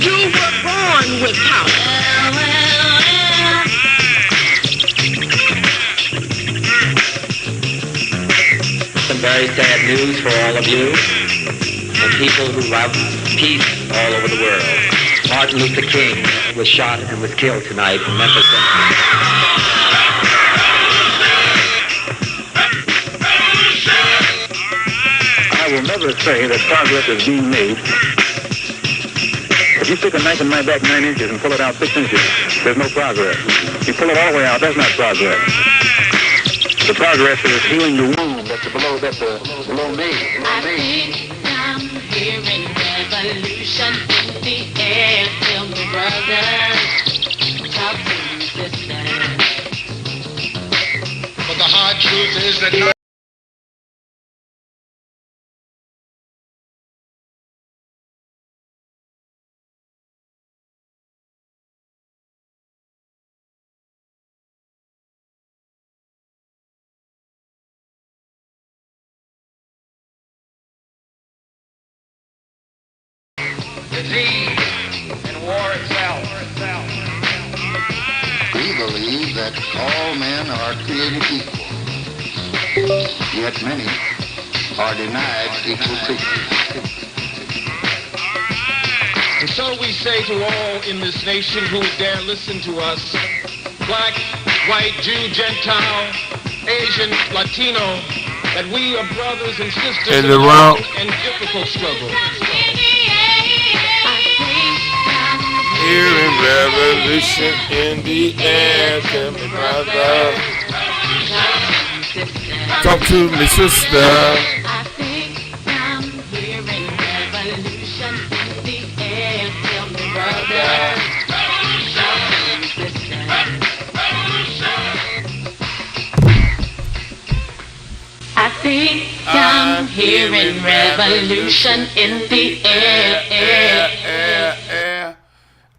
You were born with power. Some very sad news for all of you and people who love peace all over the world. Martin Luther King was shot and was killed tonight in Memphis. I will never say that progress is being made. If you stick a knife in my back 9 inches and pull it out 6 inches, there's no progress. You pull it all the way out, that's not progress. The progress is healing the wound that's below me. I think I'm hearing revolution in the air. Tell me, brothers, talk to me, sisters. But the hard truth is that disease and war itself. We believe that all men are created equal, yet many are denied equal treatment. And so we say to all in this nation who would dare listen to us, black, white, Jew, Gentile, Asian, Latino, that we are brothers and sisters in a long and difficult struggle. Hearing revolution in the air, tell me, brother. Talk to me, sister. I think I'm hearing revolution in the air. Tell me, brother. Talk to me, sister. I think I'm hearing revolution in the air.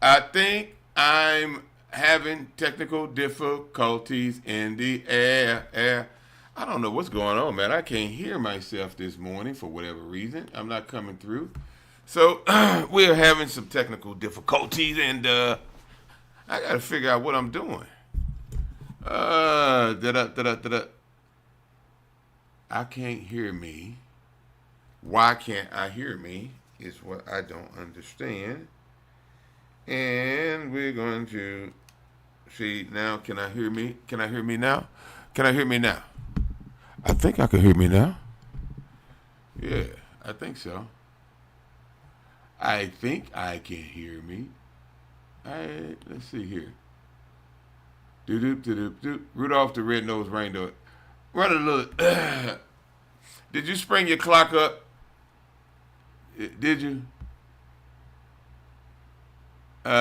I think I'm having technical difficulties in the air. I don't know what's going on, man. I can't hear myself this morning for whatever reason. I'm not coming through. So we're having some technical difficulties, and I got to figure out what I'm doing. I can't hear me. Why can't I hear me is what I don't understand. And we're going to see now. Can I hear me? Can I hear me now? Can I hear me now? I think I can hear me now. Yeah, I think so. I think I can hear me. Let's see here. Doop. Rudolph the Red-Nosed Reindeer. Run a little. Did you spring your clock up? Did you? I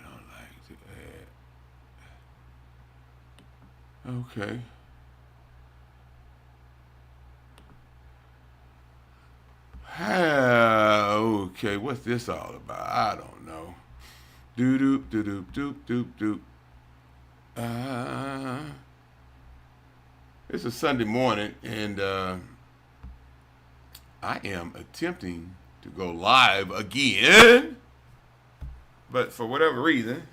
don't like that. Okay. Okay, what's this all about? I don't know. Doop. It's a Sunday morning, and I am attempting to go live again, but for whatever reason,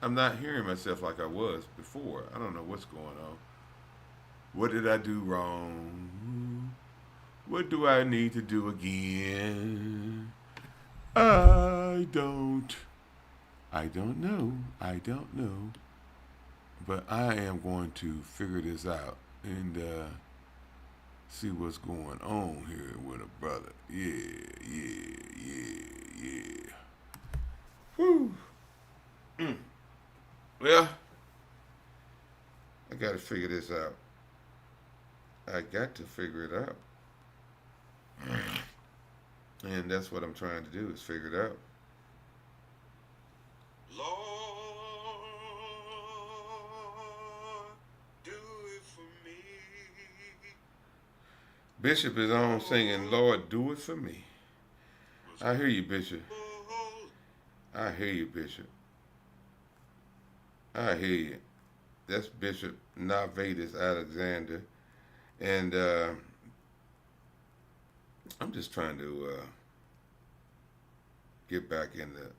I'm not hearing myself like I was before. I don't know what's going on. What did I do wrong? What do I need to do again? I don't know. But I am going to figure this out and see what's going on here with a brother. Yeah. Whew. Well, I got to figure this out. And that's what I'm trying to do, is figure it out. Lord, do it for me. Bishop is on singing, Lord, do it for me. I hear you, Bishop. I hear you. That's Bishop Navetus Alexander. And I'm just trying to get back in the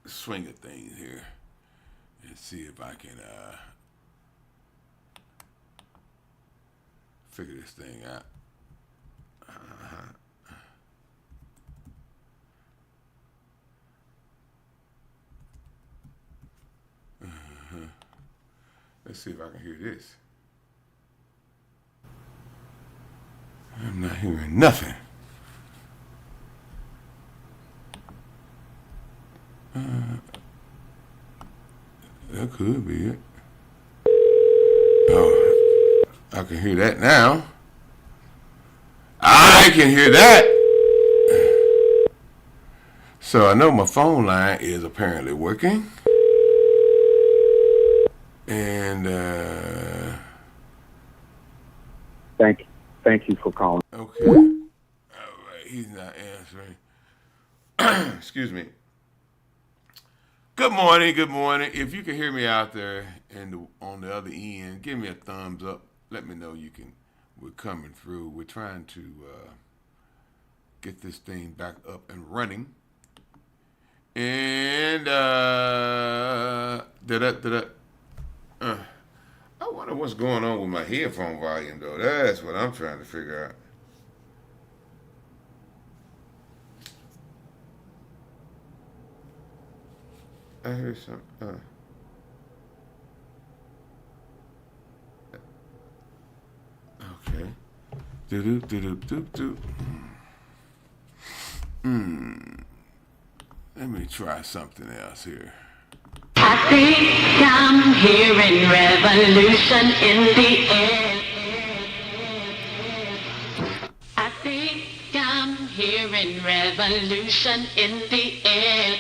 swing of things here and see if I can figure this thing out. Let's see if I can hear this. I'm not hearing nothing. That could be it. Oh, I can hear that now. I can hear that. So I know my phone line is apparently working. And Thank you for calling. okay. All right, he's not answering. Excuse me. Good morning, good morning. If you can hear me out there on the other end, give me a thumbs up. Let me know we're coming through. We're trying to get this thing back up and running. And I wonder what's going on with my headphone volume, though. That's what I'm trying to figure out. I hear some. Okay. Do do do do do. Let me try something else here. I think I'm hearing revolution in the air. I think I'm hearing revolution in the air.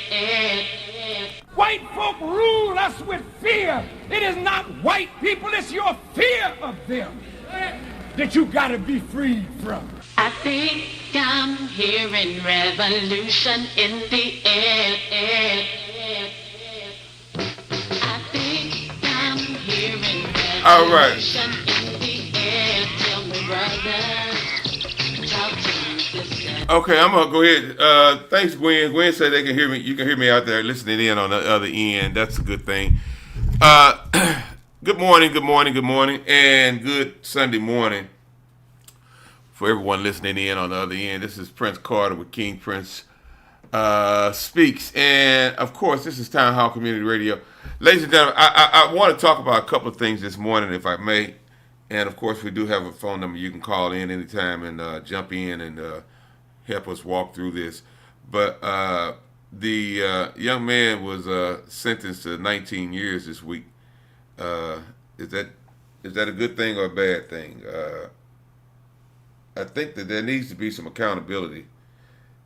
White folk rule us with fear. It is not white people, it's your fear of them that you gotta be freed from. I think I'm hearing revolution in the air. I think I'm hearing All right. revolution in the air. Tell me, brother, talk to me, sister. Okay, I'm gonna go ahead. Thanks, Gwen. Gwen said they can hear me. You can hear me out there listening in on the other end. That's a good thing. Good morning, good morning, good morning, and good Sunday morning for everyone listening in on the other end. This is Prince Carter with King Prince Speaks, and of course, this is Town Hall Community Radio. Ladies and gentlemen, I want to talk about a couple of things this morning, if I may. And of course, we do have a phone number you can call in anytime and jump in and help us walk through this. But the young man was sentenced to 19 years this week. Is that a good thing or a bad thing? I think that there needs to be some accountability.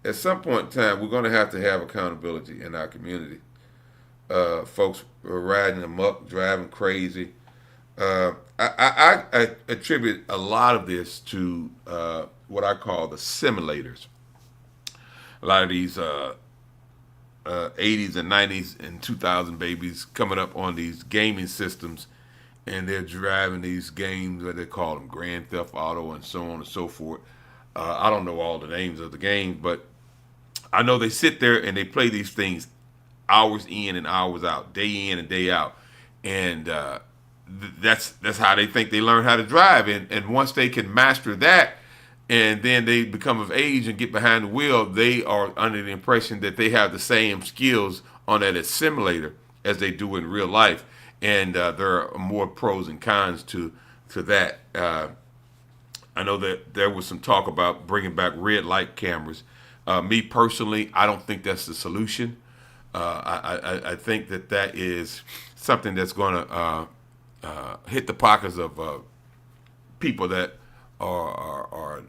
At some point in time, we're going to have accountability in our community. Folks are riding amok, driving crazy. I attribute a lot of this to what I call the simulators. A lot of these 80s and 90s and 2000 babies coming up on these gaming systems, and they're driving these games that they call them Grand Theft Auto and so on and so forth. I don't know all the names of the games, but I know they sit there and they play these things hours in and hours out, day in and day out, and that's how they think they learn how to drive. And once they can master that, and then they become of age and get behind the wheel, they are under the impression that they have the same skills on that simulator as they do in real life. And there are more pros and cons to that. I know that there was some talk about bringing back red light cameras. Me personally, I don't think that's the solution. I think that is something that's going to hit the pockets of people that are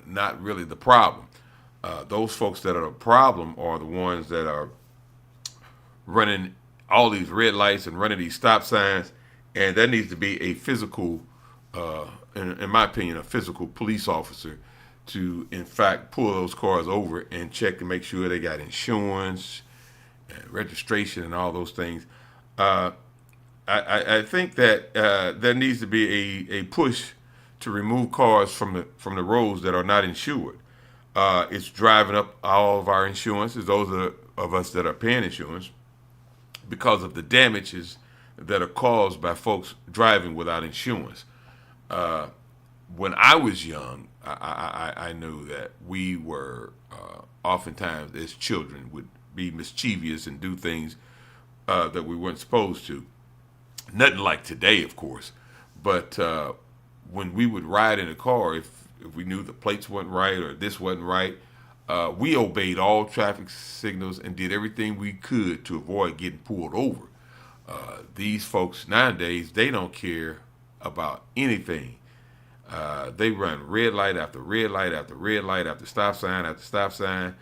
not really the problem. Those folks that are the problem are the ones that are running all these red lights and running these stop signs, and there needs to be a physical, in my opinion, a physical police officer to, in fact, pull those cars over and check to make sure they got insurance and registration and all those things. I think that there needs to be a push to remove cars from the roads that are not insured. It's driving up all of our insurances, those of us that are paying insurance, because of the damages that are caused by folks driving without insurance. When I was young, I knew that we were oftentimes as children would be mischievous and do things that we weren't supposed to. Nothing like today, of course, but when we would ride in a car, if we knew the plates weren't right or this wasn't right, we obeyed all traffic signals and did everything we could to avoid getting pulled over. These folks nowadays, they don't care about anything. They run red light after red light after red light after stop sign after stop sign.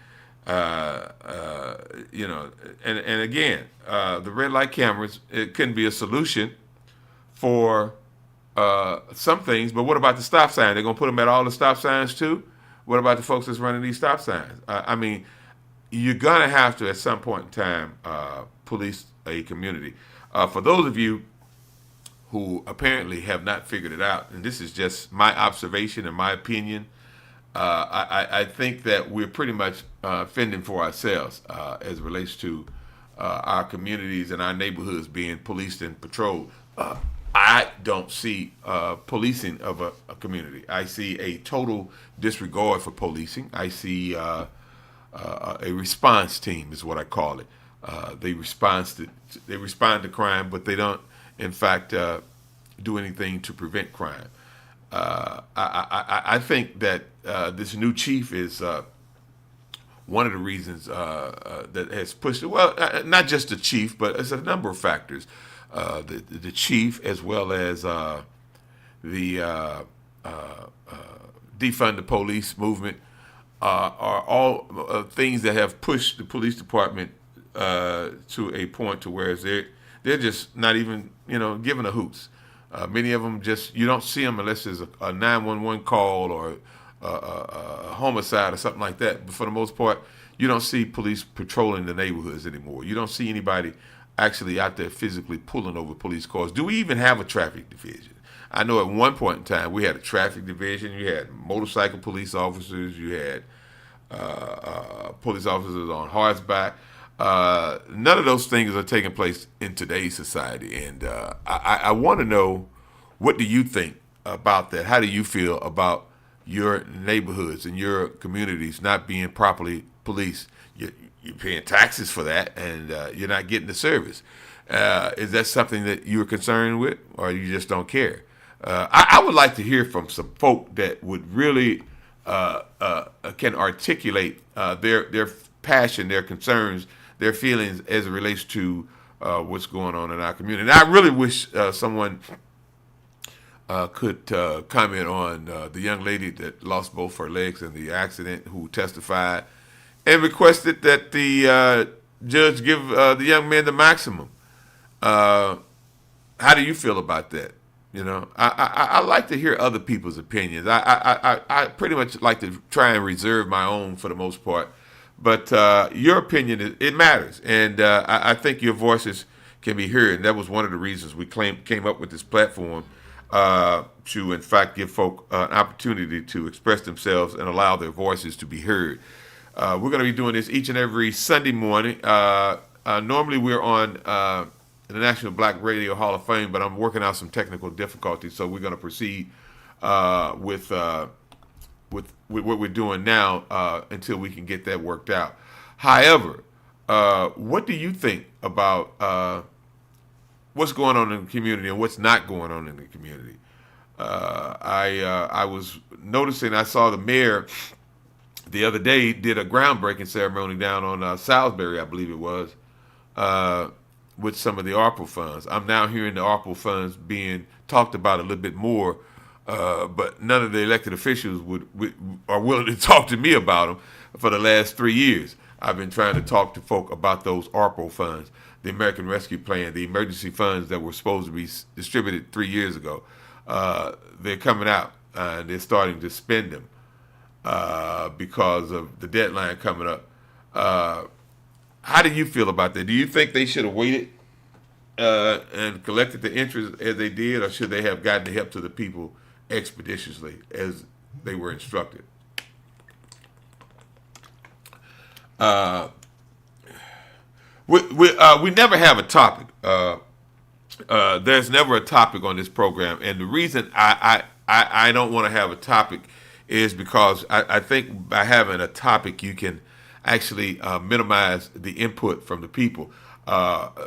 You know, and again, the red light cameras, it can be a solution for some things, but what about the stop sign? They're going to put them at all the stop signs too? What about the folks that's running these stop signs? I mean, you're going to have to, at some point in time, police a community. For those of you who apparently have not figured it out, and this is just my observation and my opinion, I think that we're pretty much fending for ourselves as it relates to our communities and our neighborhoods being policed and patrolled. I don't see policing of a community. I see a total disregard for policing. I see a response team is what I call it. They respond to crime, but they don't, in fact, do anything to prevent crime. I think that this new chief is one of the reasons that has pushed it. Well, not just the chief, but it's a number of factors. The chief, as well as the defund the police movement, are all things that have pushed the police department to a point to where they're just not even giving a hoots. Many of them you don't see them unless there's a 911 call or a homicide or something like that. But for the most part, you don't see police patrolling the neighborhoods anymore. You don't see anybody actually out there physically pulling over police cars. Do we even have a traffic division? I know at one point in time we had a traffic division. You had motorcycle police officers. You had police officers on horseback. None of those things are taking place in today's society. And I want to know, what do you think about that? How do you feel about your neighborhoods and your communities not being properly policed? You're paying taxes for that, and you're not getting the service. Is that something that you're concerned with, or you just don't care? I would like to hear from some folk that would really can articulate their passion, their concerns, their feelings as it relates to what's going on in our community. And I really wish someone could comment on the young lady that lost both her legs in the accident, who testified and requested that the judge give the young man the maximum. How do you feel about that? I like to hear other people's opinions. I pretty much like to try and reserve my own for the most part. But your opinion, it matters. And I think your voices can be heard. And that was one of the reasons we came up with this platform, to, in fact, give folk an opportunity to express themselves and allow their voices to be heard. We're going to be doing this each and every Sunday morning. Normally we're on the National Black Radio Hall of Fame, but I'm working out some technical difficulties, so we're going to proceed with what we're doing now until we can get that worked out. However, what do you think about what's going on in the community and what's not going on in the community? I was noticing, I saw the mayor the other day did a groundbreaking ceremony down on Salisbury, I believe it was, with some of the ARPA funds. I'm now hearing the ARPA funds being talked about a little bit more, but none of the elected officials are willing to talk to me about them for the last 3 years. I've been trying to talk to folk about those ARPA funds, the American Rescue Plan, the emergency funds that were supposed to be distributed 3 years ago. They're coming out and they're starting to spend them because of the deadline coming up. How do you feel about that? Do you think they should have waited and collected the interest as they did, or should they have gotten the help to the people expeditiously as they were instructed. We never have a topic. There's never a topic on this program, and the reason I don't want to have a topic is because I think by having a topic you can actually minimize the input from the people.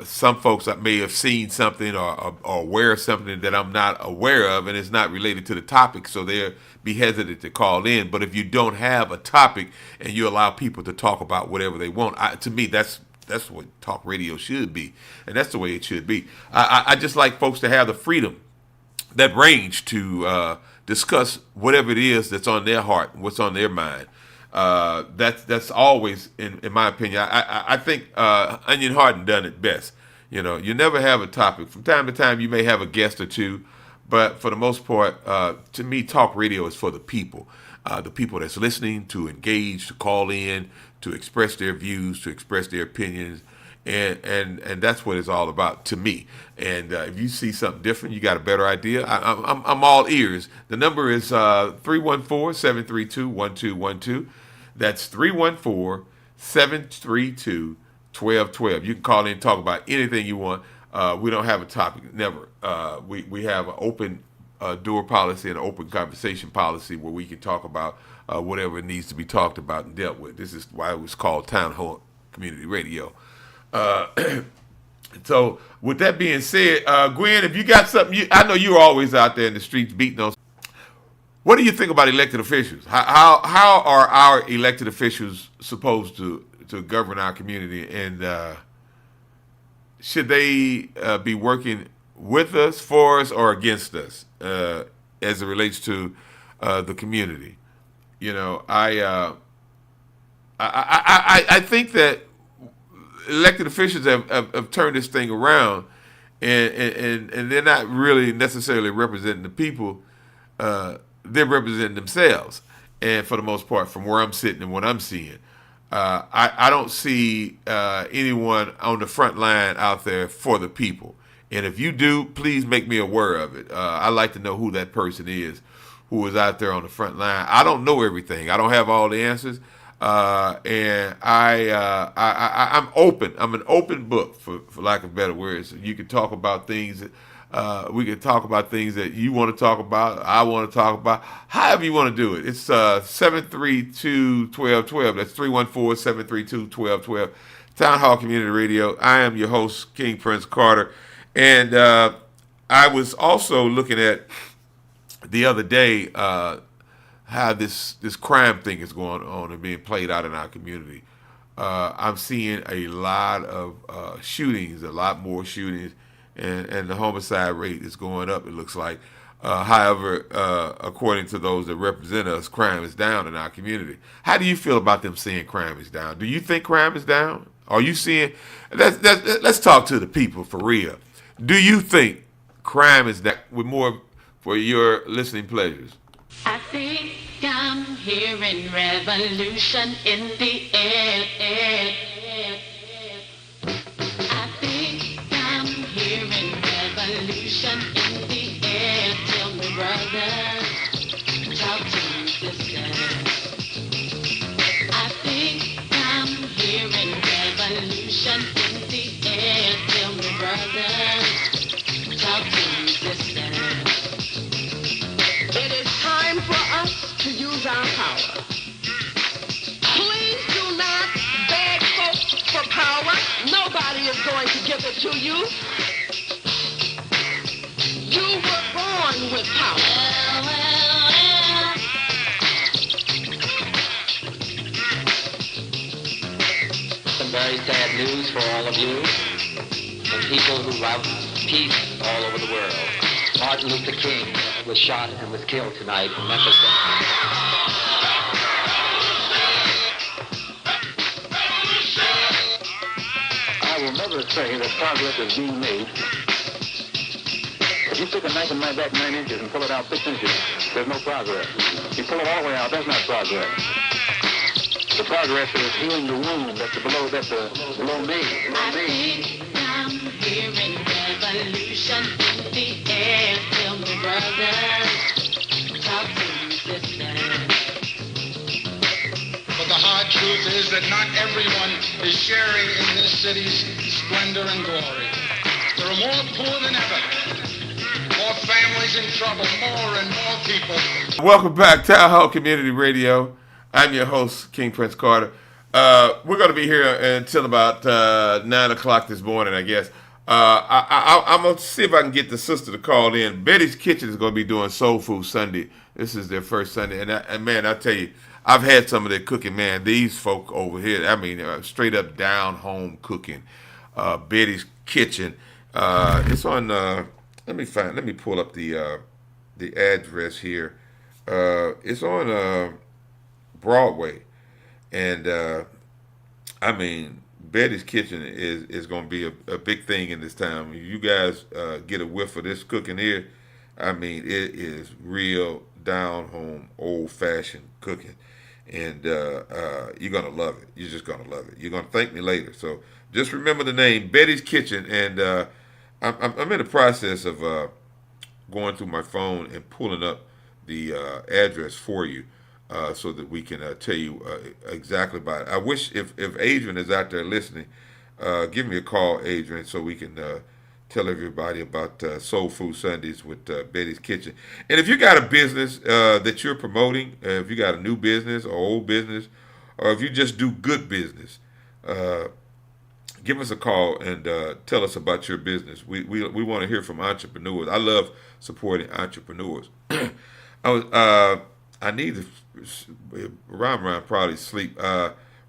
Some folks that may have seen something or aware of something that I'm not aware of, and it's not related to the topic, so they'll be hesitant to call in. But if you don't have a topic and you allow people to talk about whatever they want, to me that's what talk radio should be, and that's the way it should be. I just like folks to have the freedom, that range to discuss whatever it is that's on their heart, what's on their mind. That's always, in my opinion. I think Onion Harden done it best. You know, you never have a topic. From time to time, you may have a guest or two, but for the most part, to me, talk radio is for the people that's listening, to engage, to call in, to express their views, to express their opinions, and that's what it's all about to me. And if you see something different, you got a better idea, I'm all ears. The number is 314-732-1212. That's 314-732-1212. You can call in and talk about anything you want. We don't have a topic, never. We have an open door policy and an open conversation policy where we can talk about whatever needs to be talked about and dealt with. This is why it was called Town Hall Community Radio. So with that being said, Gwen, if you got something, I know you're always out there in the streets beating on. What do you think about elected officials? How are our elected officials supposed to govern our community, and should they be working with us, for us, or against us as it relates to the community? You know, I think that elected officials have turned this thing around, and they're not really necessarily representing the people. They're representing themselves, and for the most part, from where I'm sitting and what I'm seeing, I don't see anyone on the front line out there for the people. And if you do, please make me aware of it. I'd like to know who that person is who is out there on the front line. I don't know everything. I don't have all the answers. And I'm open. I'm an open book, for lack of better words. You can talk about things. We can talk about things that you want to talk about, I want to talk about, however you want to do it. It's 732-1212. That's 314-732-1212. Town Hall Community Radio. I am your host, King Prince Carter. And I was also looking at the other day how this crime thing is going on and being played out in our community. I'm seeing a lot of shootings, a lot more shootings, and the homicide rate is going up, it looks like. However, according to those that represent us, crime is down in our community. How do you feel about them saying crime is down? Do you think crime is down? Are you seeing? Let's talk to the people for real. Do you think crime is down? With more for your listening pleasures. I think I'm hearing revolution in the air. I think I'm hearing revolution in the air. Tell me, brother, talk to me, sister. I think I'm hearing revolution in the air. Tell me, brother, talk to me, sister. It is time for us to use our power. Please do not beg folks for power. Nobody is going to give it to you. You were born with power. Some very sad news for all of you and people who love peace all over the world. Martin Luther King was shot and was killed tonight in Memphis. I will never say that progress is being made. If you stick a knife in my back 9 inches and pull it out 6 inches, there's no progress. You pull it all the way out, that's not progress. The progress is healing the wound that's below me. I think I'm hearing revolution in the air. Tell me, brother, truth is that not everyone is sharing in this city's splendor and glory. There are more poor than ever, more families in trouble, more and more people. Welcome back, Town Hall Community Radio. I'm your host, King Prince Carter. We're going to be here until about 9 o'clock this morning, I guess. I'm going to see if I can get the sister to call in. Betty's Kitchen is going to be doing Soul Food Sunday. This is their first Sunday. And man, I tell you, I've had some of their cooking, man. These folk over here, I mean, straight up down home cooking. Betty's Kitchen. It's on, let me pull up the address here. It's on Broadway. And, I mean, Betty's Kitchen is going to be a big thing in this town. You guys get a whiff of this cooking here. I mean, it is real down home, old fashioned cooking, and you're gonna love it. You're just gonna love it. You're gonna thank me later. So just remember the name, Betty's Kitchen, and I'm in the process of going through my phone and pulling up the address for you. So that we can tell you exactly about it. I wish if Adrian is out there listening, give me a call, Adrian, so we can tell everybody about Soul Food Sundays with Betty's Kitchen. And if you got a business that you're promoting, if you got a new business or old business, or if you just do good business, give us a call and tell us about your business. We want to hear from entrepreneurs. I love supporting entrepreneurs. I need to, Ron probably sleep.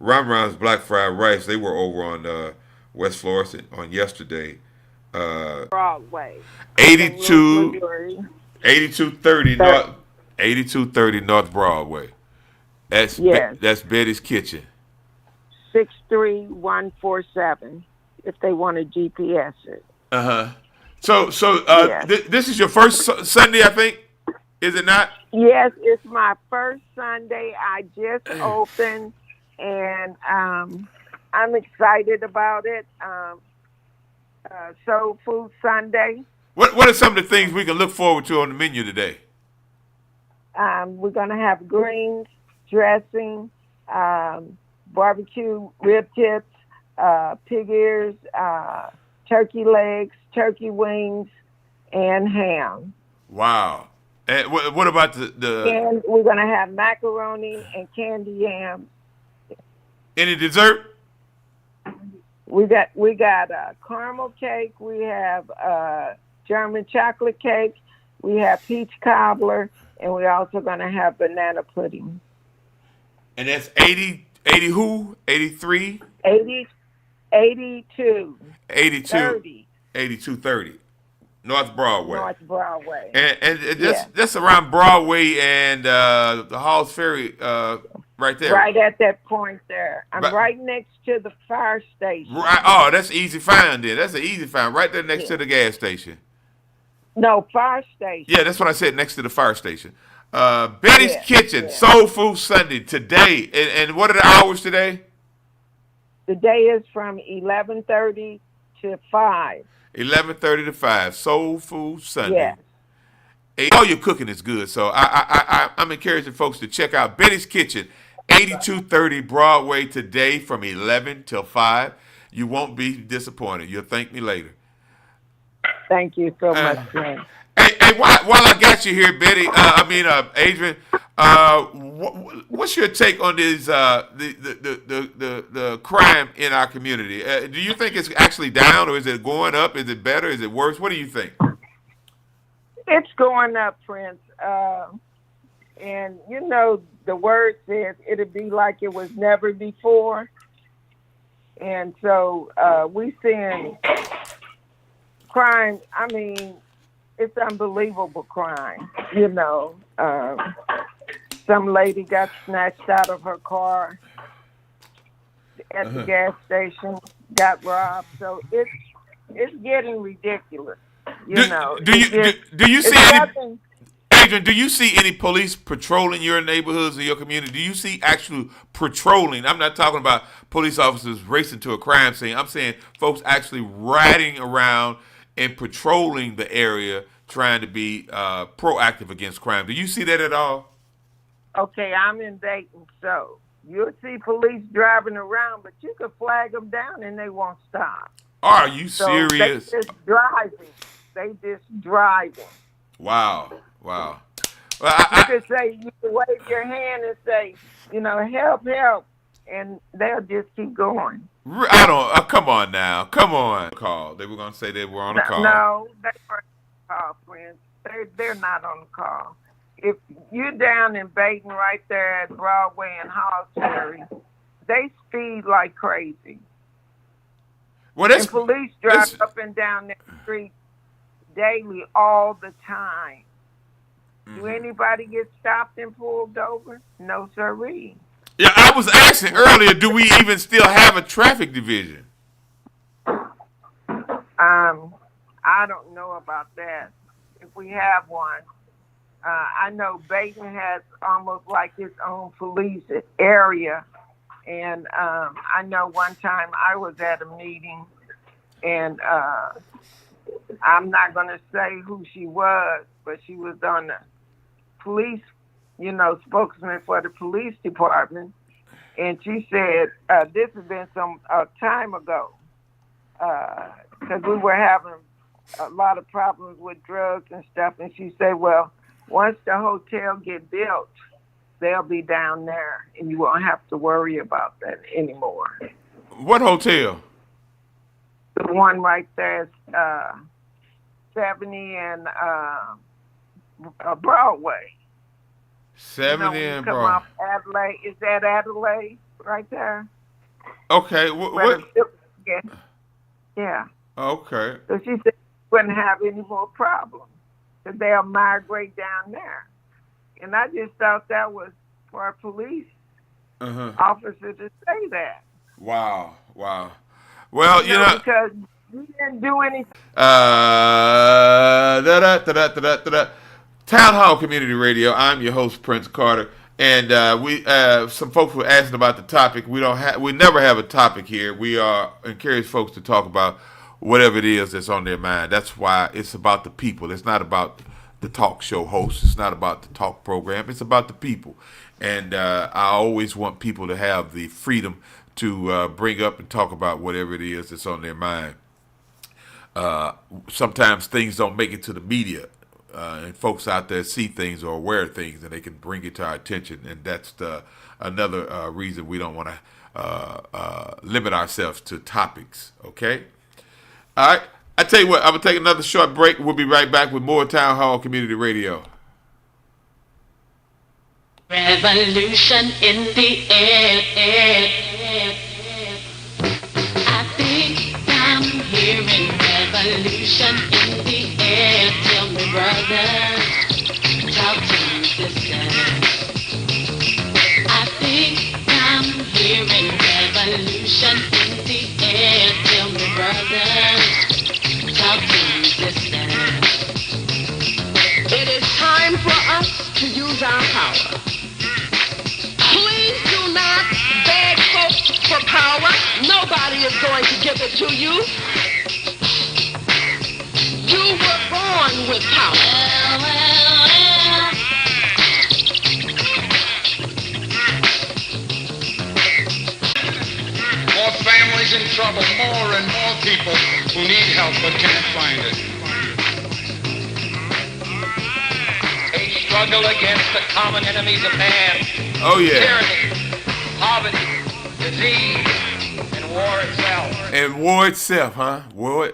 Ron's Black Fried Rice, they were over on West Florissant on yesterday. Broadway. 8230 North Broadway. That's Yes. That's Betty's Kitchen. 63147 if they want to GPS it. So Yes. This is your first Sunday, I think. Is it not? Yes, it's my first Sunday. I just opened, and I'm excited about it. Soul Food Sunday. What are some of the things we can look forward to on the menu today? We're going to have greens, dressing, barbecue rib tips, pig ears, turkey legs, turkey wings, and ham. Wow. And what about the And we're going to have macaroni and candy yams. any dessert? We got caramel cake. We have German chocolate cake. We have peach cobbler, and we're also going to have banana pudding. And that's 80 who? 83? 82. 82. 30. 8230. North Broadway. North Broadway. And that's around Broadway and the Halls Ferry right there. Right at that point there. I'm Right. right next to the fire station. Right. Oh, that's easy find there. That's an easy find right there next to the gas station. No, fire station. Yeah, that's what I said, next to the fire station. Betty's Yeah, Kitchen, yeah. Soul Food Sunday today. And what are the hours today? The day is from 11:30 to 5. 11:30 to 5. Soul Food Sunday. Yes. Hey, all your cooking is good, so I'm encouraging folks to check out Betty's Kitchen, 8230 Broadway today from 11 till 5. You won't be disappointed. You'll thank me later. Thank you so much, Glenn. Hey, while I got you here, Betty, Adrian, what's your take on this the crime in our community? Do you think it's actually down, or is it going up? Is it better? Is it worse? What do you think? It's going up, Prince. And you know, the word says it'll be like it was never before. And so we seeing crime. I mean, it's unbelievable crime. You know, some lady got snatched out of her car at the gas station, got robbed. So it's getting ridiculous. You know. Do you see it's any? nothing. Adrian, do you see any police patrolling your neighborhoods or your community? Do you see actual patrolling? I'm not talking about police officers racing to a crime scene. I'm saying folks actually riding around and patrolling the area, trying to be proactive against crime. Do you see that at all? Okay, I'm in Dayton, so You'll see police driving around, but you can flag them down and they won't stop. Are you So serious? they just driving. They just driving. Wow. Well, You can say, you can wave your hand and say, help, help, and they'll just keep going. I don't. Come on now. Come on. Call. They were gonna say they were on a call. No, they weren't on the call, friends. They're not on the call. If you're down in Baton right there at Broadway and Hallsbury, they speed like crazy. Well, and police drive up and down that street daily, all the time. Mm-hmm. Do anybody get stopped and pulled over? No, sirree. Yeah, I was asking earlier, do we even still have a traffic division? I don't know about that. If we have one, I know Baton has almost like its own police area. And I know one time I was at a meeting, and I'm not going to say who she was, but she was on the police, spokesman for the police department. And she said, this has been some time ago, because we were having a lot of problems with drugs and stuff. And she said, well, once the hotel get built, they'll be down there, and you won't have to worry about that anymore. What hotel? The one right there, 70 and Broadway. 70 and Broadway. Come off Adelaide. Is that Adelaide right there? Okay. What? Yeah. Okay. So she said we wouldn't have any more problems, because they'll migrate down there. And I just thought that was for a police officer to say that. Wow. Well, because you didn't do anything. Town Hall Community Radio. I'm your host, Prince Carter, and some folks were asking about the topic. We never have a topic here. We encourage folks to talk about whatever it is that's on their mind. That's why it's about the people. It's not about the talk show host. It's not about the talk program. It's about the people. And I always want people to have the freedom to bring up and talk about whatever it is that's on their mind. Sometimes things don't make it to the media, and folks out there see things or aware of things, and they can bring it to our attention. And that's another reason we don't want to limit ourselves to topics. Okay? All right. I tell you what, I'm going to take another short break. We'll be right back with more Town Hall Community Radio. Revolution in the air. I think I'm hearing revolution in the air. Tell me, brother, talk to me, sister. I think I'm hearing revolution in the air. Tell me, brother, talk to me, sister. It is time for us to use our power. Please do not beg folks for power. Nobody is going to give it to you. You were born with power. More families in trouble, more and more people who need help but can't find it. A struggle against the common enemies of man. Oh, yeah. Tyranny, poverty, disease, and war itself. And war itself, huh? War.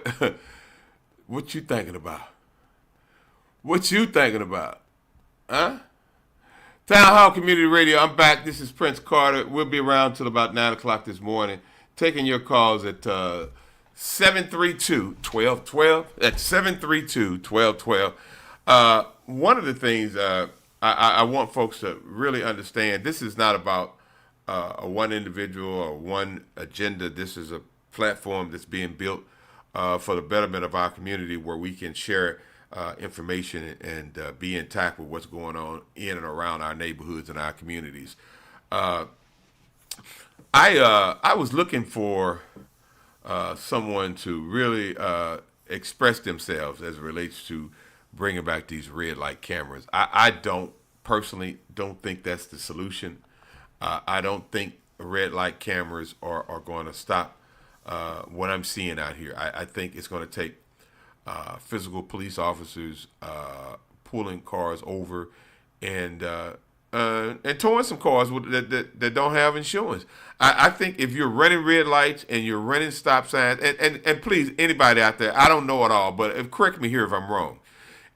What you thinking about? What you thinking about? Huh? Town Hall Community Radio, I'm back. This is Prince Carter. We'll be around till about 9 o'clock this morning, taking your calls at 732-1212. That's 732-1212. One of the things I want folks to really understand, this is not about a one individual or one agenda. This is a platform that's being built for the betterment of our community, where we can share information and be intact with what's going on in and around our neighborhoods and our communities. I was looking for someone to really express themselves as it relates to bringing back these red light cameras. I personally don't think that's the solution. I don't think red light cameras are going to stop what I'm seeing out here. I think it's going to take physical police officers pulling cars over and towing some cars that don't have insurance. I think if you're running red lights and you're running stop signs, and please, anybody out there, I don't know it all, but correct me here if I'm wrong.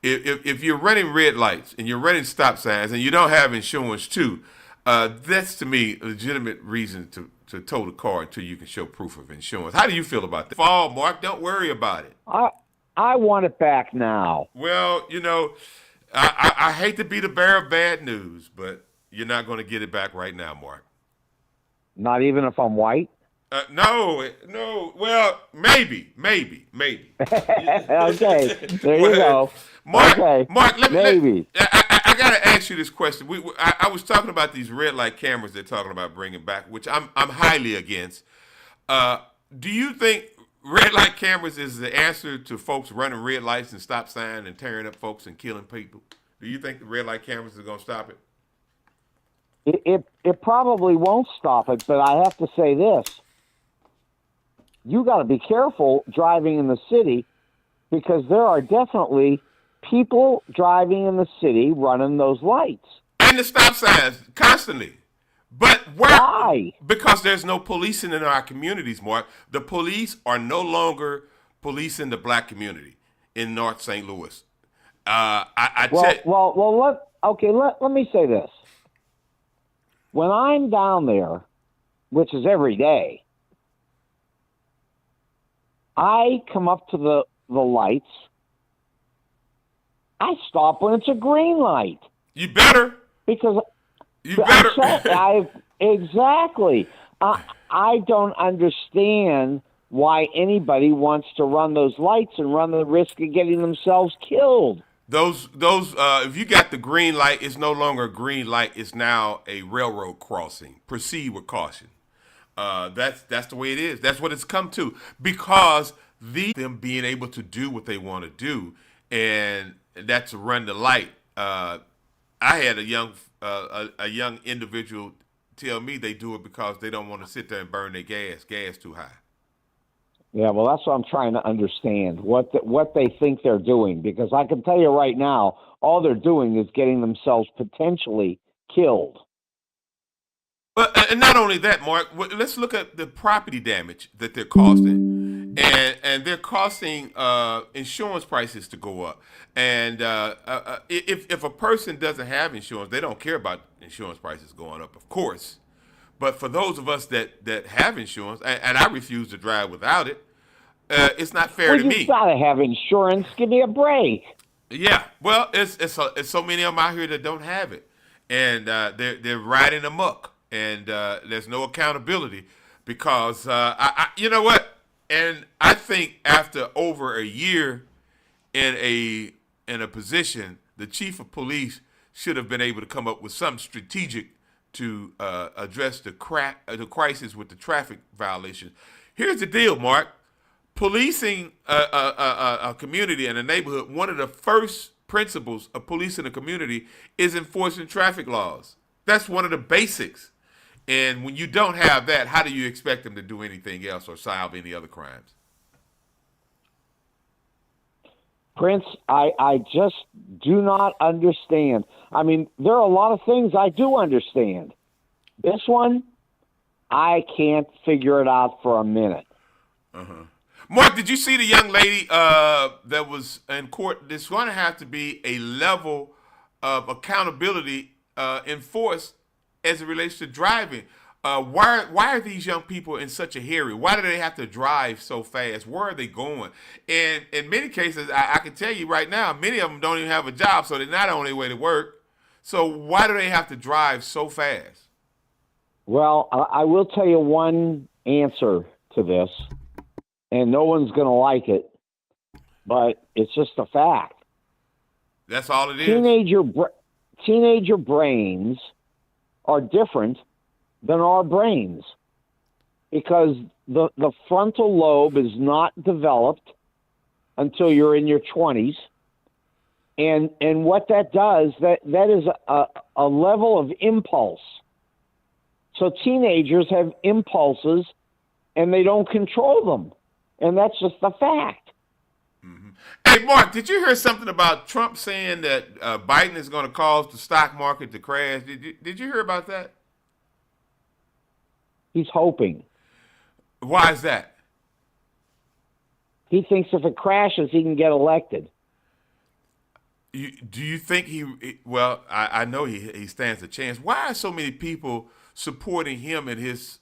If you're running red lights and you're running stop signs and you don't have insurance too, that's to me a legitimate reason to tow the car until you can show proof of insurance. How do you feel about that? Fall, Mark, don't worry about it. I want it back now. Well, I hate to be the bearer of bad news, but you're not going to get it back right now, Mark. Not even if I'm white? No. Well, maybe. Okay, there you go. Mark, okay. Mark, maybe. I got to ask you this question. I was talking about these red light cameras they're talking about bringing back, which I'm highly against. Do you think red light cameras is the answer to folks running red lights and stop signs and tearing up folks and killing people? Do you think the red light cameras are going to stop it? It probably won't stop it, but I have to say this. You got to be careful driving in the city because there are definitely people driving in the city running those lights. And the stop signs constantly. But why? Because there's no policing in our communities, Mark. The police are no longer policing the black community in North St. Louis. Let me say this. When I'm down there, which is every day, I come up to the lights. I stop when it's a green light. You better. Because you better. Exactly. I don't understand why anybody wants to run those lights and run the risk of getting themselves killed. Those if you got the green light, it's no longer a green light. It's now a railroad crossing. Proceed with caution. That's the way it is. That's what it's come to because them being able to do what they want to do, and that's to run the light. I had a young individual tell me they do it because they don't want to sit there and burn their gas too high. Yeah, well, that's what I'm trying to understand, what they think they're doing, because I can tell you right now, all they're doing is getting themselves potentially killed. But and not only that, Mark, let's look at the property damage that they're causing, and they're causing insurance prices to go up. And if a person doesn't have insurance, they don't care about insurance prices going up, of course. But for those of us that have insurance, and I refuse to drive without it, it's not fair to me. You gotta have insurance. Give me a break. Yeah, well, it's so many of them out here that don't have it, and they're riding amok, and there's no accountability because you know what? And I think after over a year in a position, the chief of police should have been able to come up with something strategic to address the crisis with the traffic violations. Here's the deal, Mark. Policing a community and a neighborhood, one of the first principles of policing a community is enforcing traffic laws. That's one of the basics. And when you don't have that, how do you expect them to do anything else or solve any other crimes? Prince, I just do not understand. I mean, there are a lot of things I do understand. This one, I can't figure it out for a minute. Mark, did you see the young lady that was in court? There's going to have to be a level of accountability enforced as it relates to driving. Why are these young people in such a hurry? Why do they have to drive so fast? Where are they going? And in many cases, I can tell you right now, many of them don't even have a job, so they're not on their way to work. So why do they have to drive so fast? Well, I will tell you one answer to this, and no one's going to like it, but it's just a fact. That's all it is. Teenager brains are different than our brains because the frontal lobe is not developed until you're in your 20s. And what that does, that is a level of impulse So teenagers have impulses, and they don't control them, and that's just a fact. Hey, Mark, did you hear something about Trump saying that Biden is going to cause the stock market to crash? Did you hear about that? He's hoping. Why is that? He thinks if it crashes, he can get elected. Do you think he? Well, I know he stands a chance. Why are so many people supporting him in his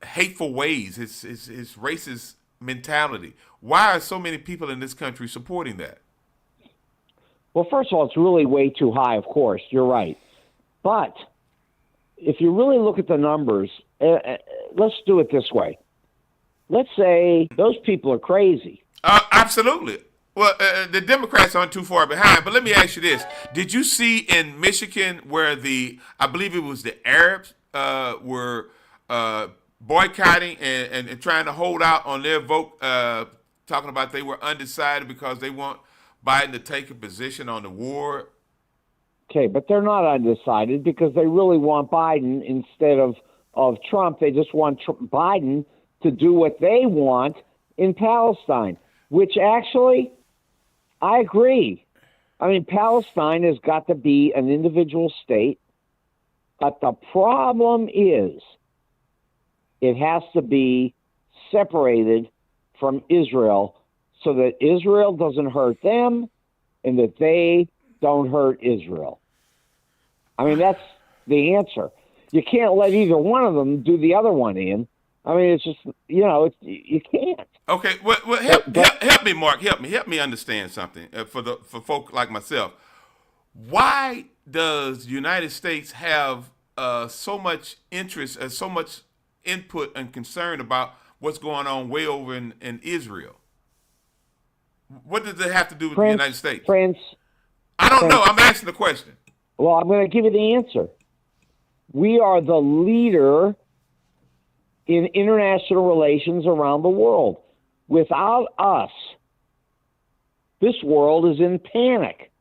hateful ways, his racist mentality? Why are so many people in this country supporting that? Well, first of all, it's really way too high, of course. You're right. But if you really look at the numbers, let's do it this way. Let's say those people are crazy. Absolutely. Well, the Democrats aren't too far behind. But let me ask you this. Did you see in Michigan where I believe it was the Arabs were boycotting and trying to hold out on their vote, talking about they were undecided because they want Biden to take a position on the war? Okay, but they're not undecided because they really want Biden instead of Trump. They just want Biden to do what they want in Palestine, which actually, I agree. I mean, Palestine has got to be an individual state, but the problem is it has to be separated from Israel so that Israel doesn't hurt them and that they don't hurt Israel. I mean, that's the answer. You can't let either one of them do the other one in. I mean, it's just, you can't. Okay, well, help me, Mark. Help me understand something for folk like myself. Why does the United States have so much interest and so much input and concern about what's going on way over in Israel? What does it have to do with the United States? I don't know. I'm asking the question. Well, I'm going to give you the answer. We are the leader in international relations around the world. Without us, this world is in panic.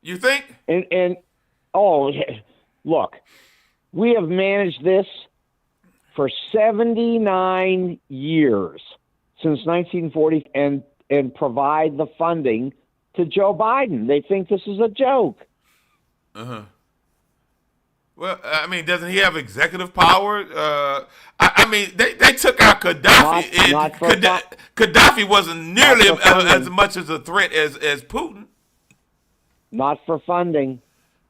You think? And look, we have managed this for 79 years, since 1940, and provide the funding to Joe Biden. They think this is a joke. Uh-huh. Well, I mean, doesn't he have executive power? I mean, they took out Gaddafi. Gaddafi wasn't nearly as much as a threat as Putin. Not for funding.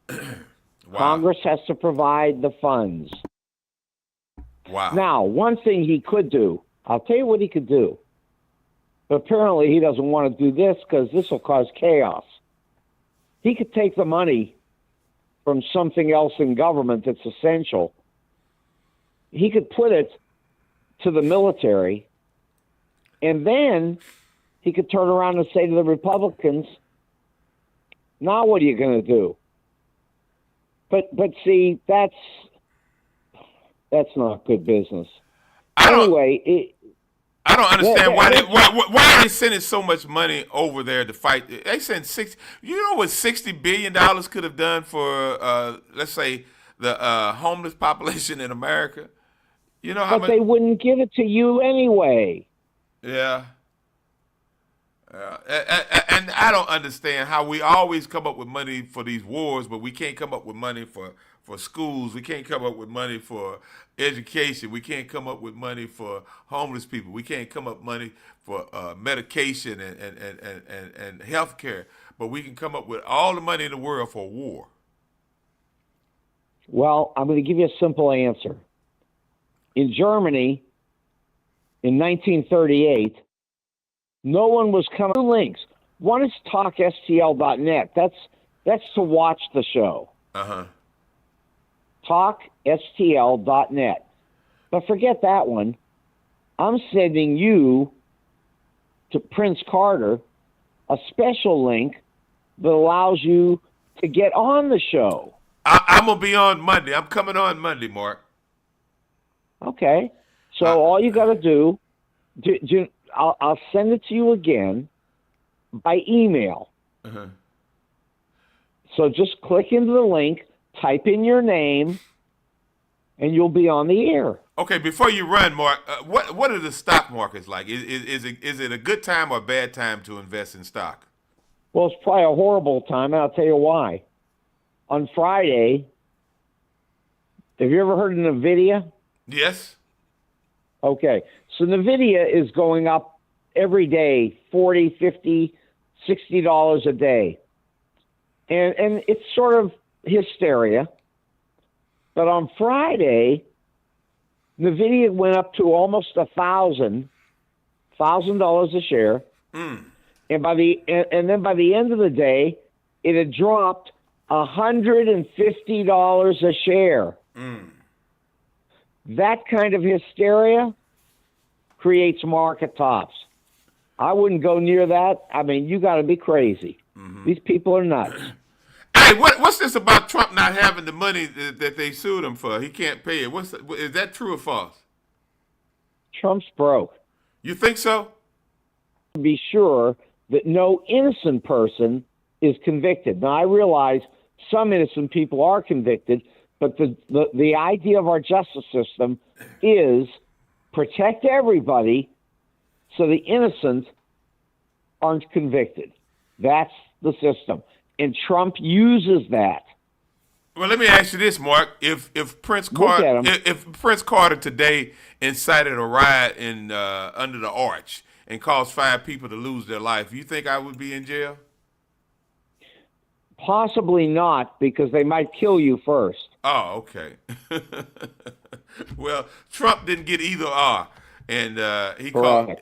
Wow. Congress has to provide the funds. Wow. Now, one thing he could do, I'll tell you what he could do. But apparently he doesn't want to do this because this will cause chaos. He could take the money from something else in government that's essential. He could put it to the military, and then he could turn around and say to the Republicans, now what are you going to do? But see, that's not good business. I don't understand why are they sending so much money over there to fight. They send you know what $60 billion could have done for let's say the homeless population in America. You know how much they wouldn't give it to you anyway. Yeah. And I don't understand how we always come up with money for these wars, but we can't come up with money for schools. We can't come up with money for education. We can't come up with money for homeless people. We can't come up with money for medication and health care. But we can come up with all the money in the world for war. Well, I'm going to give you a simple answer. In Germany, in 1938, no one was coming. Two links. One is talkstl.net. That's to watch the show. Uh-huh. talkstl.net. But forget that one. I'm sending you to Prince Carter a special link that allows you to get on the show. I'm going to be on Monday. I'm coming on Monday, Mark. Okay. So all you got to do, I'll send it to you again by email. Uh-huh. So just click into the link, type in your name, and you'll be on the air. Okay, before you run, Mark, what are the stock markets like? Is it a good time or a bad time to invest in stock? Well, it's probably a horrible time, and I'll tell you why. On Friday, have you ever heard of NVIDIA? Yes. Okay, so NVIDIA is going up every day, $40, $50, $60 a day. And it's sort of hysteria. But on Friday, NVIDIA went up to almost $1,000 a share. Mm. And then by the end of the day, it had dropped $150 a share. Mm. That kind of hysteria creates market tops. I wouldn't go near that. I mean, you got to be crazy. Mm-hmm. These people are nuts. Hey, what's this about Trump not having the money that they sued him for? He can't pay it. Is that true or false? Trump's broke. You think so? To be sure that no innocent person is convicted. Now, I realize some innocent people are convicted, but the idea of our justice system is protect everybody so the innocent aren't convicted. That's the system. And Trump uses that. Well, let me ask you this, Mark. If Prince Carter today incited a riot in under the arch and caused 5 people to lose their life, you think I would be in jail? Possibly not, because they might kill you first. Oh, okay. Well, Trump didn't get either or, and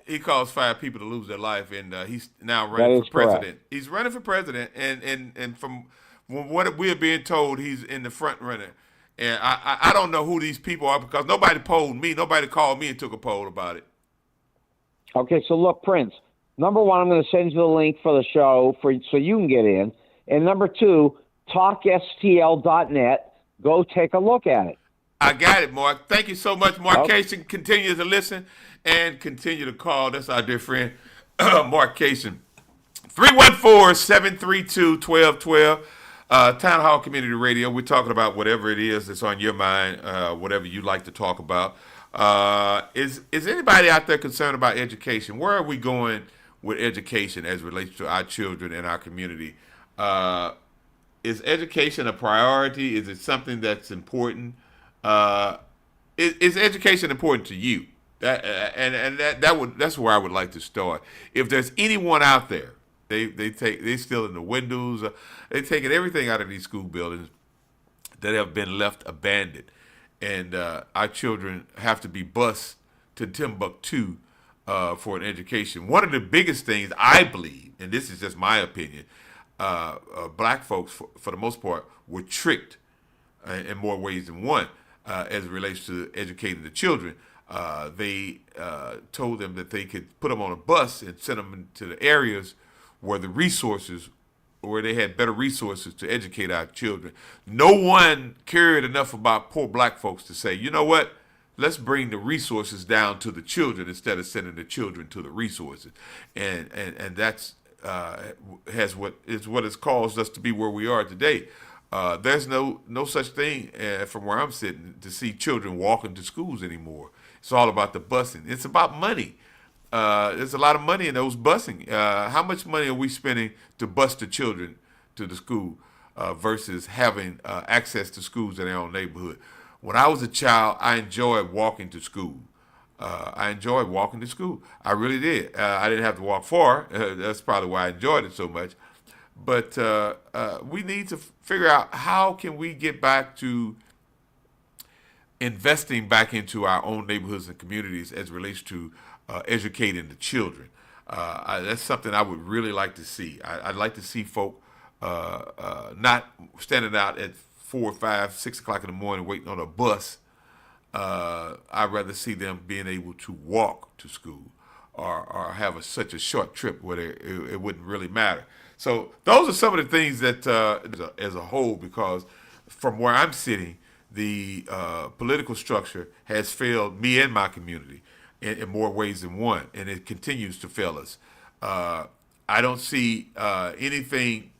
he caused 5 people to lose their life, and he's now running for president. Correct. He's running for president, and from what we're being told, he's in the front runner. And I don't know who these people are because nobody polled me. Nobody called me and took a poll about it. Okay, so look, Prince. Number one, I'm going to send you the link for the show so you can get in. And number 2, talkstl.net. Go take a look at it. I got it, Mark. Thank you so much, Mark Cation. Continue to listen and continue to call. That's our dear friend, Mark Cation. 314-732-1212. Town Hall Community Radio. We're talking about whatever it is that's on your mind, whatever you like to talk about. Is anybody out there concerned about education? Where are we going with education as it relates to our children and our community? Is education a priority? Is it something that's important? Is education important to you? That's where I would like to start. If there's anyone out there, they still in the windows, they're taking everything out of these school buildings that have been left abandoned, and our children have to be bused to Timbuktu for an education. One of the biggest things I believe, and this is just my opinion, black folks, for the most part, were tricked in more ways than one as it relates to educating the children. They told them that they could put them on a bus and send them to the areas where they had better resources to educate our children. No one cared enough about poor black folks to say, you know what? Let's bring the resources down to the children instead of sending the children to the resources. And that's what has caused us to be where we are today. There's no such thing from where I'm sitting to see children walking to schools anymore. It's all about the busing. It's about money. There's a lot of money in those busing. How much money are we spending to bus the children to the school versus having access to schools in their own neighborhood? When I was a child, I enjoyed walking to school. I really did. I didn't have to walk far. That's probably why I enjoyed it so much. But we need to figure out how can we get back to investing back into our own neighborhoods and communities as it relates to educating the children. That's something I would really like to see. I'd like to see folk not standing out at 4, 5, 6 o'clock in the morning waiting on a bus. I'd rather see them being able to walk to school or have such a short trip where it wouldn't really matter. So those are some of the things that as a whole, because from where I'm sitting, the political structure has failed me and my community in more ways than one, and it continues to fail us. I don't see anything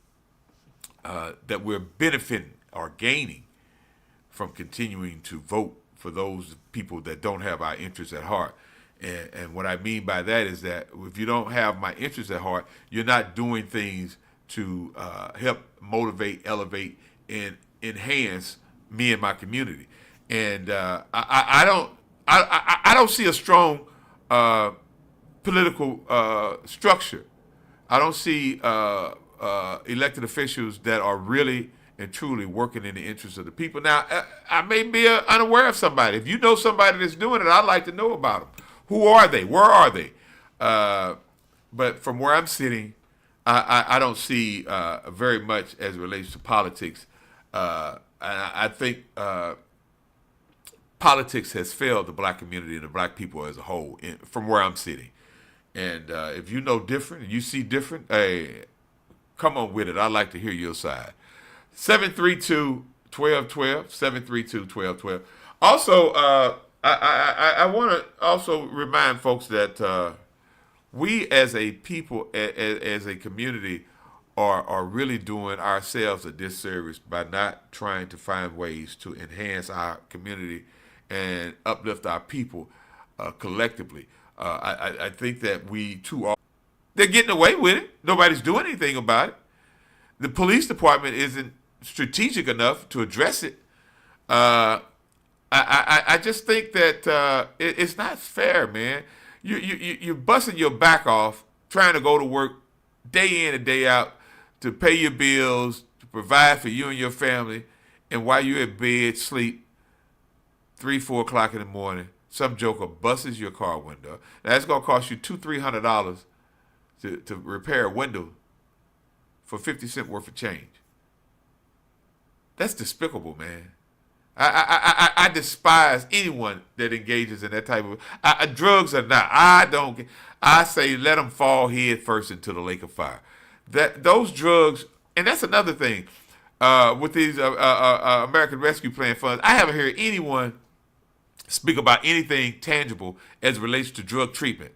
that we're benefiting or gaining from continuing to vote for those people that don't have our interests at heart. And what I mean by that is that if you don't have my interests at heart, you're not doing things to help motivate, elevate, and enhance me and my community. And I don't see a strong political structure. I don't see elected officials that are really and truly working in the interest of the people. Now, I may be unaware of somebody. If you know somebody that's doing it, I'd like to know about them. Who are they? Where are they? But from where I'm sitting, I don't see very much as it relates to politics. I think politics has failed the black community and the black people as a whole from where I'm sitting. And if you know different and you see different, hey, come on with it. I'd like to hear your side. 732-1212, 732-1212. Also, I want to also remind folks that we as a people, as a community, are really doing ourselves a disservice by not trying to find ways to enhance our community and uplift our people collectively. I think that we too are. They're getting away with it. Nobody's doing anything about it. The police department isn't strategic enough to address it. I just think that it's not fair, man. You're busting your back off trying to go to work day in and day out to pay your bills, to provide for you and your family, and while you're in bed, sleep, 3, 4 o'clock in the morning, some joker busts your car window. Now, that's going to cost you $200-300 to repair a window for 50 cents worth of change. That's despicable, man. I despise anyone that engages in that type of drugs or not. I say let them fall head first into the lake of fire. Those drugs, and that's another thing with these American Rescue Plan funds. I haven't heard anyone speak about anything tangible as it relates to drug treatment.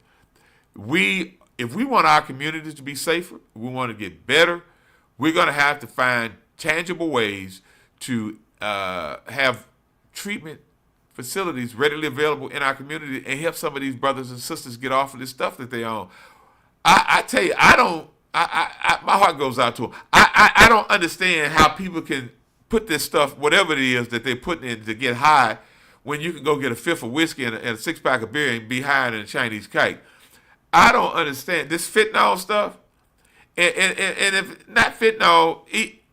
If we want our communities to be safer, we want to get better, we're going to have to find tangible ways to have treatment facilities readily available in our community and help some of these brothers and sisters get off of this stuff that they own. I tell you, my heart goes out to them. I don't understand how people can put this stuff, whatever it is that they're putting in to get high, when you can go get a fifth of whiskey and a 6-pack of beer and be higher than a Chinese kite. I don't understand this fentanyl stuff. And if not fentanyl,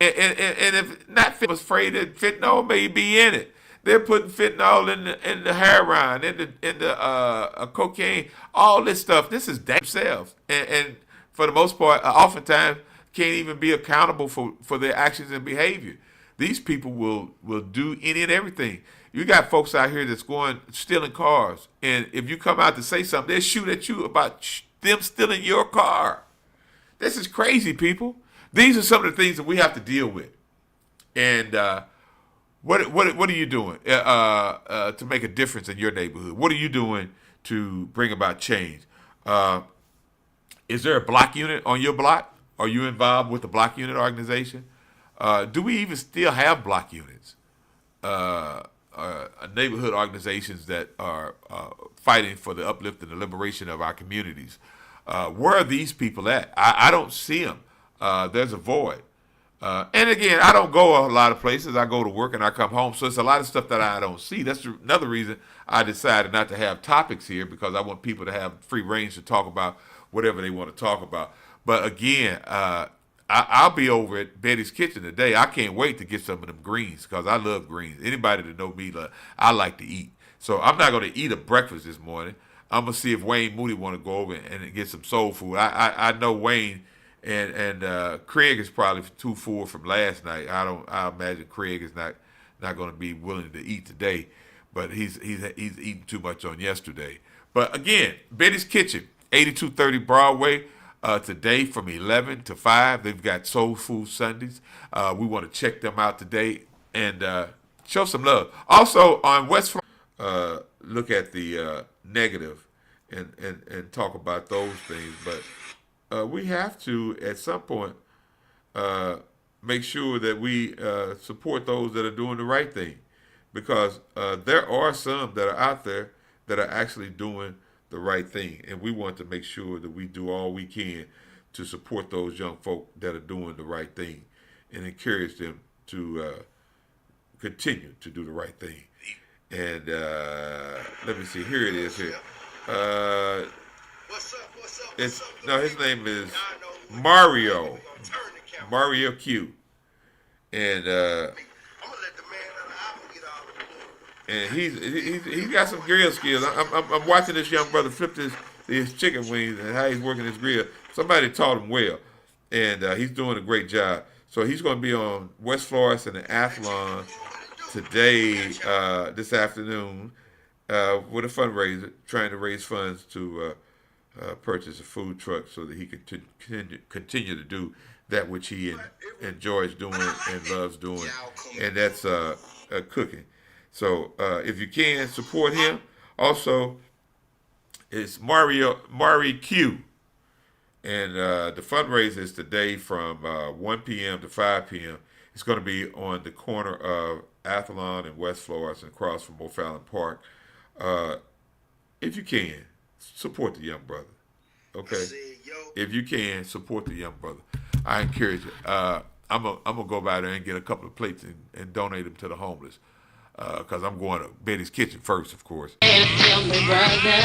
and if not fentanyl, was afraid that fentanyl may be in it. They're putting fentanyl in the heroin, in the cocaine, all this stuff. This is themselves, and for the most part, oftentimes can't even be accountable for their actions and behavior. These people will do any and everything. You got folks out here that's stealing cars, and if you come out to say something, they'll shoot at you about them stealing your car. This is crazy, people. These are some of the things that we have to deal with. And what are you doing to make a difference in your neighborhood? What are you doing to bring about change? Is there a block unit on your block? Are you involved with the block unit organization? Do we even still have block units? Neighborhood organizations that are fighting for the uplift and the liberation of our communities. Where are these people at? I don't see them. There's a void. And again, I don't go a lot of places. I go to work and I come home. So it's a lot of stuff that I don't see. That's another reason I decided not to have topics here, because I want people to have free range to talk about whatever they want to talk about. But again, I'll be over at Betty's Kitchen today. I can't wait to get some of them greens, because I love greens. Anybody that know me, I like to eat. So I'm not going to eat a breakfast this morning. I'm going to see if Wayne Moody want to go over and get some soul food. I know Wayne and Craig is probably too full from last night. I imagine Craig is not going to be willing to eat today, but he's eating too much on yesterday. But again, Betty's Kitchen, 8230 Broadway. Today from 11 to 5, they've got Soul Food Sundays. We want to check them out today and show some love. Also on West Front, look at the negative and talk about those things. But we have to, at some point, make sure that we support those that are doing the right thing. because there are some that are out there that are actually doing the right thing, and we want to make sure that we do all we can to support those young folk that are doing the right thing and encourage them to continue to do the right thing. And let me see, here it is here. It's no, his name is Mario Q, and he's got some grill skills. I'm watching this young brother flip his chicken wings and how he's working his grill. Somebody taught him well, and he's doing a great job. So he's going to be on West Florissant and the Athlon today, this afternoon, with a fundraiser, trying to raise funds to purchase a food truck so that he can continue to do that which he enjoys doing and loves doing, and that's cooking. So if you can, support him. Also, it's Mari Q. And the fundraiser is today from 1 p.m. to 5 p.m. It's going to be on the corner of Athlon and West Florissant, across from O'Fallon Park. If you can, support the young brother. Okay? If you can, support the young brother. I encourage you. I'm gonna go by there and get a couple of plates and donate them to the homeless. Because I'm going to Betty's Kitchen first, of course. Tell me, brother,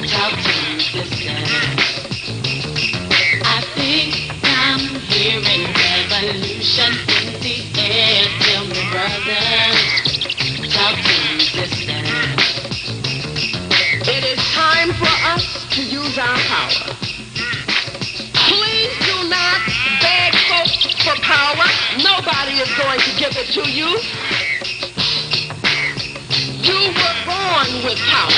talk to me, sister. I think I'm hearing revolution in the air. Tell me, brother, talk to me, sister. It is time for us to use our power. Please do not beg folks for power. Nobody is going to give it to you. You were born with power.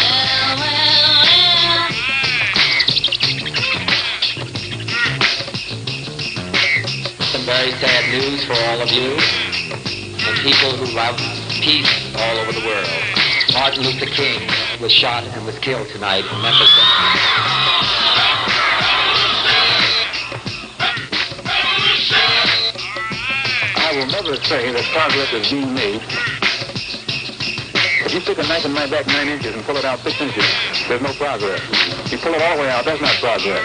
Some very sad news for all of you and people who love peace all over the world. Martin Luther King was shot and was killed tonight in Memphis. I will never say that progress is being made. If you stick a knife in my back 9 inches and pull it out 6 inches, there's no progress. You pull it all the way out, that's not progress.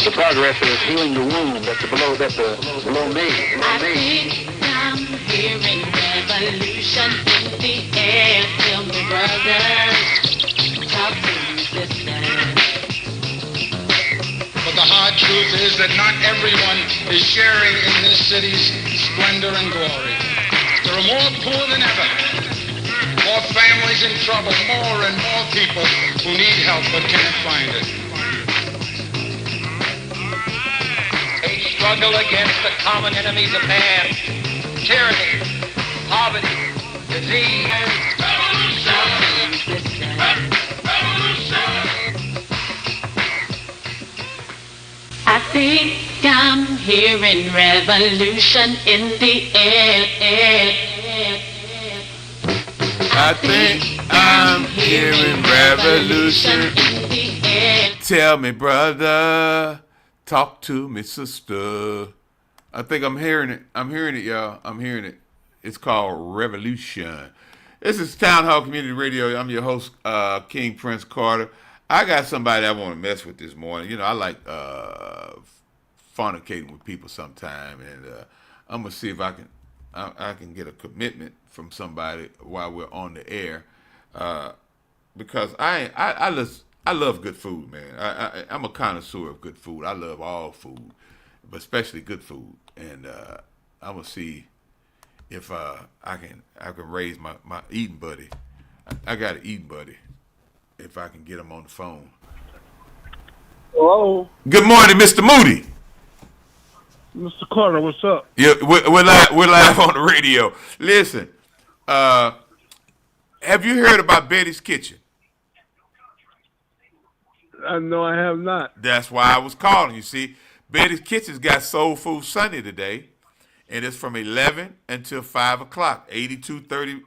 The progress is healing the wound that's below me. I think I'm hearing revolution in the air. Tell me, brother, talk to me, sister. But the hard truth is that not everyone is sharing in this city's splendor and glory. There are more poor than ever, more families in trouble, more and more people who need help but can't find it. A struggle against the common enemies of man, tyranny, poverty, disease, I think I'm hearing revolution in the air. I think I'm hearing revolution in the air. Tell me, brother. Talk to me, sister. I think I'm hearing it. I'm hearing it, y'all. I'm hearing it. It's called Revolution. This is Town Hall Community Radio. I'm your host, King Prince Carter. I got somebody I want to mess with this morning. You know, I like fornicating with people sometime, and I'm gonna see if I can get a commitment from somebody while we're on the air, because I love good food, man. I'm a connoisseur of good food. I love all food, but especially good food, and I'm gonna see if I can raise my eating buddy. I got an eating buddy. If I can get him on the phone. Hello. Good morning, Mr. Moody. Mr. Carter, what's up? Yeah, we're live on the radio. Listen, have you heard about Betty's Kitchen? No, I have not. That's why I was calling. You see, Betty's Kitchen's got Soul Food Sunday today, and it's from 11 until 5 o'clock, 8230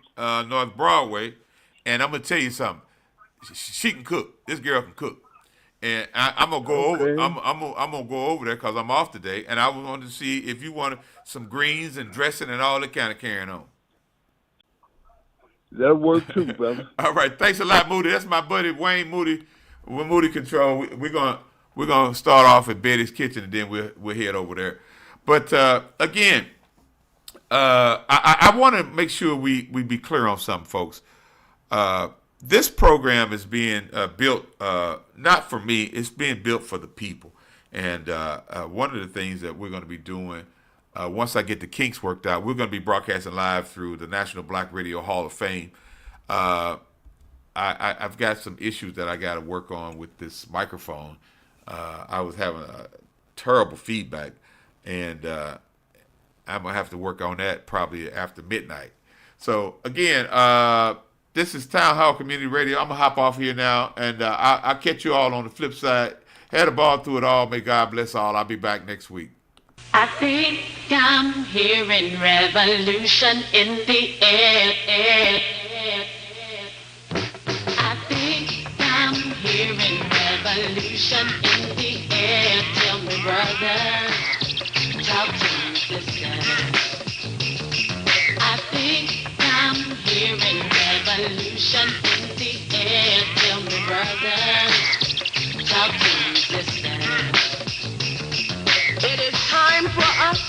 North Broadway. And I'm gonna tell you something. She can cook. This girl can cook, and I'm gonna go over. I'm gonna go over there because I'm off today, and I wanted to see if you wanted some greens and dressing and all that kind of carrying on. That'll work too, brother. All right, thanks a lot, Moody. That's my buddy Wayne Moody with Moody Control. We're gonna start off at Betty's Kitchen, and then we'll head over there. But again, I want to make sure we be clear on something, folks. This program is being built not for me. It's being built for the people. And one of the things that we're going to be doing, once I get the kinks worked out, we're going to be broadcasting live through the National Black Radio Hall of Fame. I've got some issues that I got to work on with this microphone. I was having terrible feedback, and I'm going to have to work on that probably after midnight. So, again, this is Town Hall Community Radio. I'm going to hop off here now, and I'll catch you all on the flip side. Had a ball through it all. May God bless all. I'll be back next week. I think I'm hearing revolution in the air. I think I'm hearing revolution in the air. Tell me, brother, talk to me, sister. I think I'm hearing revolution in the air. Tell me, brother, talk to me, sister. It is time for us